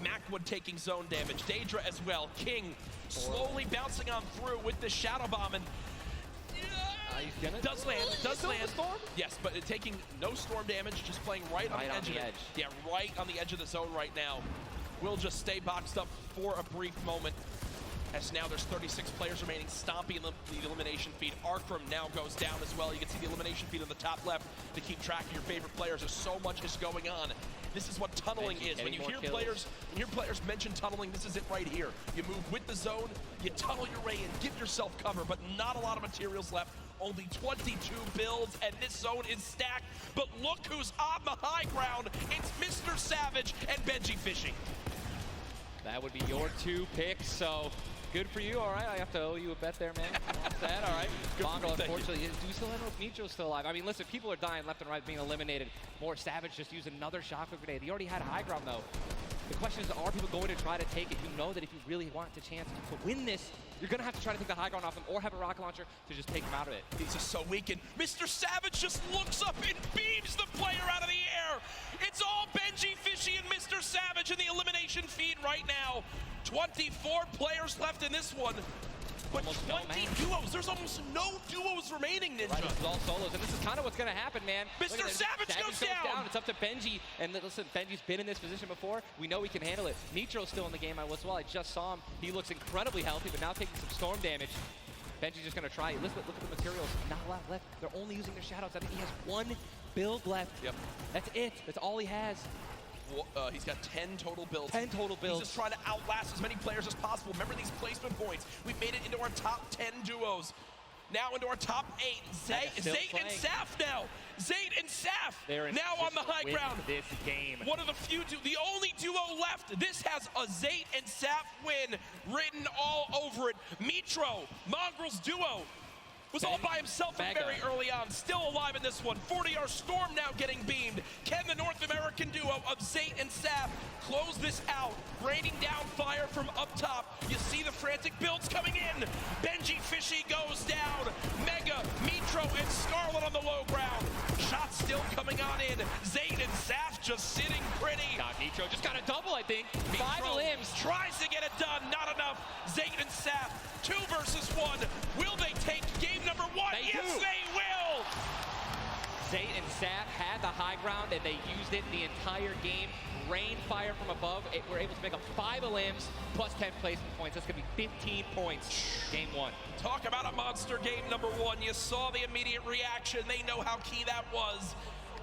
Macwood taking zone damage. Daedra as well. King slowly bouncing on through with the Shadow Bomb, and does land. Storm? Yes, but taking no storm damage, just playing right on the edge of it. Yeah, right on the edge of the zone right now. Will just stay boxed up for a brief moment. As now there's 36 players remaining, stomping the elimination feed. Arkram now goes down as well. You can see the elimination feed on the top left to keep track of your favorite players. There's so much is going on. This is what tunneling is. When you hear players mention tunneling, this is it right here. You move with the zone, you tunnel your way in, give yourself cover, but not a lot of materials left. Only 22 builds, and this zone is stacked. But look who's on the high ground. It's Mr. Savage and Benji Fishing. That would be your 2 picks, so good for you. All right, I have to owe you a bet there, man. That, all right. Bongo, unfortunately, do we still know if Nitro's still alive? I mean, listen, people are dying left and right, being eliminated. More Savage just used another shockwave grenade. He already had high ground, though. The question is, are people going to try to take it? You know that if you really want the chance to win this, you're going to have to try to take the high ground off him or have a rocket launcher to just take him out of it. He's just so weakened. Mr. Savage just looks up and beams the player out of the air. It's all Benji Fishy and Mr. Savage in the elimination feed right now. 24 players left in this one. But 20 duos. There's almost no duos remaining, Ninja. Right, this is all solos, and this is kind of what's going to happen, man. Mr. Savage goes down. It's up to Benji, and listen, Benji's been in this position before. We know he can handle it. Nitro's still in the game as well. I just saw him. He looks incredibly healthy, but now taking some storm damage. Benji's just going to try it. Look at the materials. Not a lot left. They're only using their shadows. I think he has 1 build left. Yep. That's it. That's all he has. He's got 10 total builds. 10 total builds. He's just trying to outlast as many players as possible. Remember these placement points. We've made it into our top 10 duos. Now into our top 8. Zayt and Saf now. Zayt and Saf now on the high ground. This game. One of the few, the only duo left. This has a Zayt and Saf win written all over it. Mitro, Mongrel's duo, was all by himself from very early on. Still alive in this one. 40R Storm now getting beamed. Can the North American duo of Zayt and Saf close this out? Raining down fire from up top. You see the frantic builds coming in. Benji Fishy goes down. Mega, Mitro, and Scarlet on the low ground. Shots still coming on in. Zayt and Saf just sitting pretty. God, Nitro just got a double, I think. Mitro 5 limbs. Tries to get it done. Not enough. Zayt and Saf, 2 versus 1. Will they take game number 1? Yes, they will! Zayt and Saf had the high ground, and they used it the entire game. Rain fire from above. We're able to make up 5 limbs plus 10 placement points. That's going to be 15 points. Game 1. Talk about a monster game number 1. You saw the immediate reaction. They know how key that was.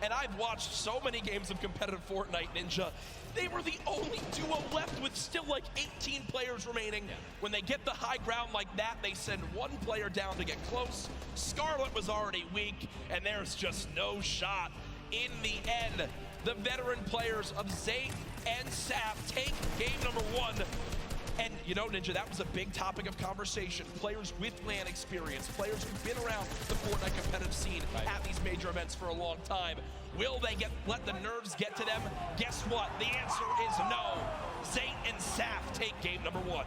And I've watched so many games of competitive Fortnite, Ninja. They were the only duo left with still like 18 players remaining. Yeah. When they get the high ground like that, they send 1 player down to get close. Scarlet was already weak, and there's just no shot. In the end, the veteran players of Zayt and Saf take game number 1. And you know, Ninja, that was a big topic of conversation. Players with LAN experience, players who've been around the Fortnite competitive scene at these major events for a long time. Will they let the nerves get to them? Guess what? The answer is no. Zayt and Saf take game number 1.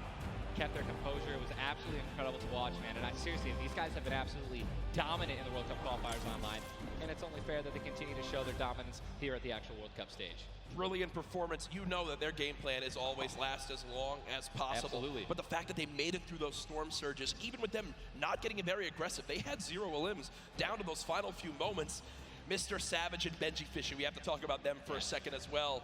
Kept their composure. It was absolutely incredible to watch, man. And seriously, these guys have been absolutely dominant in the World Cup qualifiers online. And it's only fair that they continue to show their dominance here at the actual World Cup stage. Brilliant performance. You know that their game plan is always last as long as possible. Absolutely. But the fact that they made it through those storm surges, even with them not getting very aggressive, they had 0 limbs down to those final few moments. Mr. Savage and Benji Fishy, we have to talk about them for a second as well.